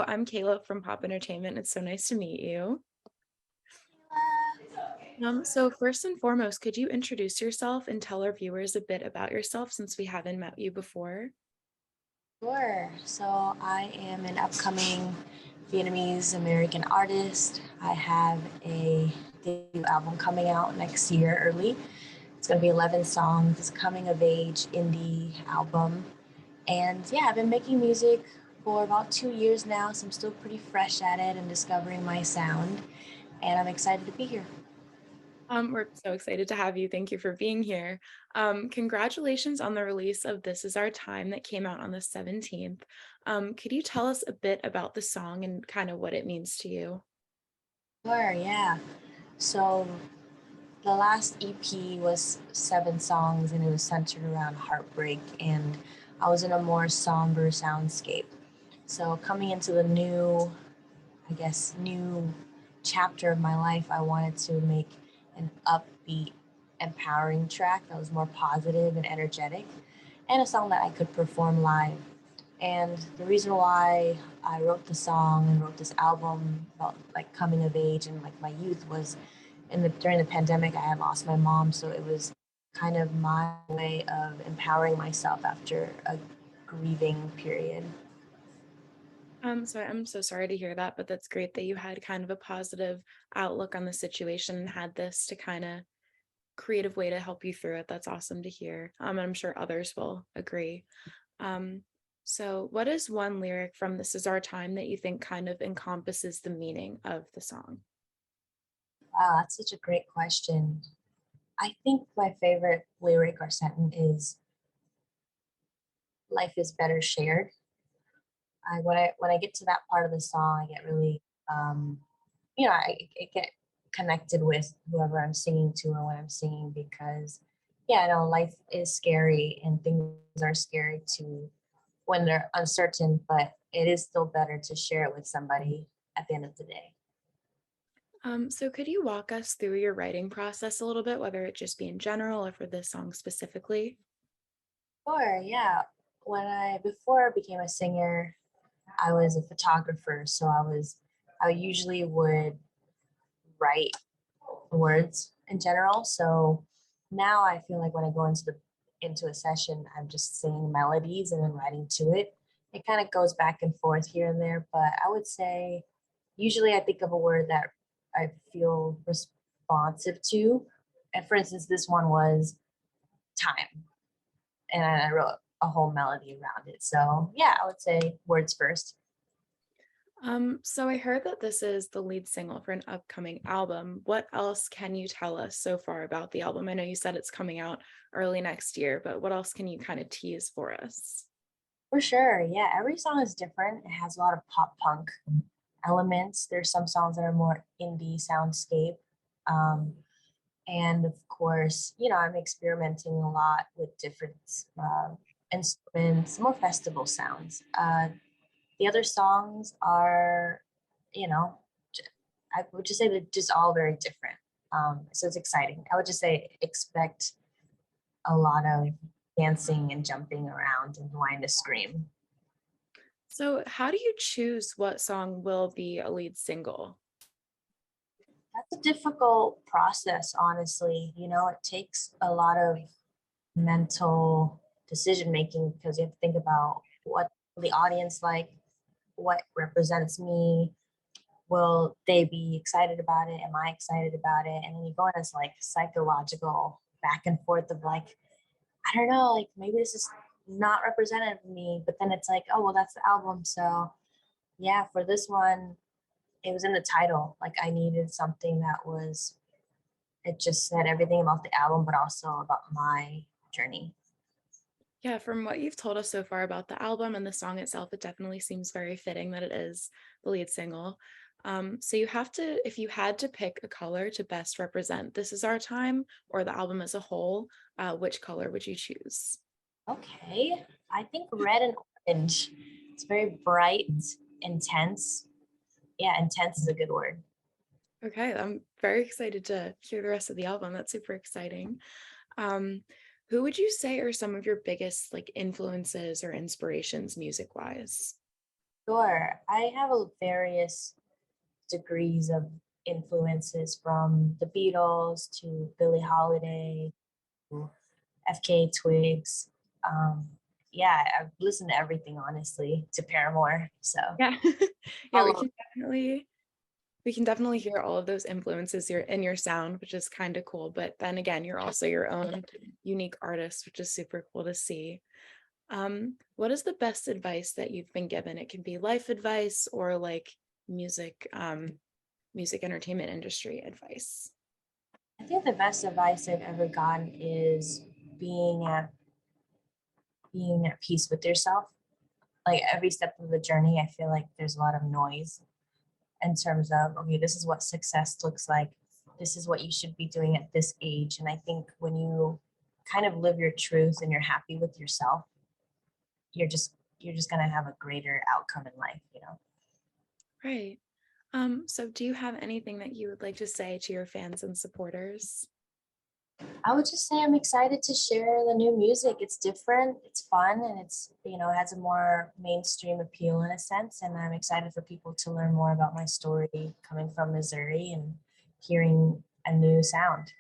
So I'm Kayla from Pop Entertainment. It's so nice to meet you. So first and foremost, could you introduce yourself and tell our viewers a bit about yourself since we haven't met you before? Sure. So I am an upcoming Vietnamese-American artist. I have a debut album coming out next year early. It's going to be 11 songs. It's a coming of age indie album. And yeah, I've been making music for about 2 years now, so I'm still pretty fresh at it and discovering my sound. And I'm excited to be here. We're so excited to have you. Thank you for being here. Congratulations on the release of This Is Our Time that came out on the 17th. Could you tell us a bit about the song and kind of what it means to you? Sure, yeah. So the last EP was 7 songs and it was centered around heartbreak, and I was in a more somber soundscape. So coming into the new chapter of my life, I wanted to make an upbeat, empowering track that was more positive and energetic, and a song that I could perform live. And the reason why I wrote the song and wrote this album about like coming of age and like my youth was during the pandemic I had lost my mom, so it was kind of my way of empowering myself after a grieving period. So I'm so sorry to hear that, but that's great that you had kind of a positive outlook on the situation and had this to kind of creative way to help you through it. That's awesome to hear. And I'm sure others will agree. Um, so what is one lyric from This Is Our Time that you think kind of encompasses the meaning of the song? Wow, that's such a great question. I think my favorite lyric or sentence is "Life is better shared." When I get to that part of the song, I get really, I get connected with whoever I'm singing to or when I'm singing because, yeah, I know life is scary and things are scary too when they're uncertain, but it is still better to share it with somebody at the end of the day. So could you walk us through your writing process a little bit, whether it just be in general or for this song specifically? Sure, yeah. Before I became a singer, I was a photographer, so I usually would write words in general. So now I feel like when I go into a session, I'm just singing melodies and then writing to it. It kind of goes back and forth here and there, but I would say usually I think of a word that I feel responsive to. And for instance, this one was time, and I wrote a whole melody around it. So yeah, I would say words first. So I heard that this is the lead single for an upcoming album. What else can you tell us so far about the album? I know you said it's coming out early next year, but what else can you kind of tease for us? For sure. Yeah, every song is different. It has a lot of pop punk elements. There's some songs that are more indie soundscape. Um, and of course, I'm experimenting a lot with different instruments, more festival sounds. The other songs are, you know, j- I would just say they're just all very different. So it's exciting. I would just say expect a lot of dancing and jumping around and wanting to scream. So how do you choose what song will be a lead single? That's a difficult process, honestly. It takes a lot of mental decision making because you have to think about what the audience like, what represents me, will they be excited about it, am I excited about it, and then you go in this like psychological back and forth of like, I don't know, like maybe this is not representative of me, but then it's like, oh well, that's the album. So yeah, for this one, it was in the title, like I needed something that was, it just said everything about the album but also about my journey. Yeah, from what you've told us so far about the album and the song itself, it definitely seems very fitting that it is the lead single. So you have to, if you had to pick a color to best represent This Is Our Time or the album as a whole, which color would you choose? Okay, I think red and orange. It's very bright, intense. Yeah, intense is a good word. Okay, I'm very excited to hear the rest of the album. That's super exciting. Um, who would you say are some of your biggest like influences or inspirations music wise? Sure. I have a various degrees of influences from the Beatles to Billie Holiday to FK Twigs. Um, yeah, I've listened to everything honestly, to Paramore. So Yeah. Yeah, all of we can definitely hear all of those influences here in your sound, which is kind of cool. But then again, you're also your own unique artist, which is super cool to see. What is the best advice that you've been given? It can be life advice or like music, music entertainment industry advice. I think the best advice I've ever gotten is being at being at peace with yourself. Like every step of the journey, I feel like there's a lot of noise in terms of, okay, this is what success looks like. This is what you should be doing at this age. And I think when you kind of live your truth and you're happy with yourself, you're just gonna have a greater outcome in life, you know. Right. So do you have anything that you would like to say to your fans and supporters? I would just say I'm excited to share the new music. It's different, it's fun, and it's, has a more mainstream appeal in a sense. And I'm excited for people to learn more about my story coming from Missouri and hearing a new sound.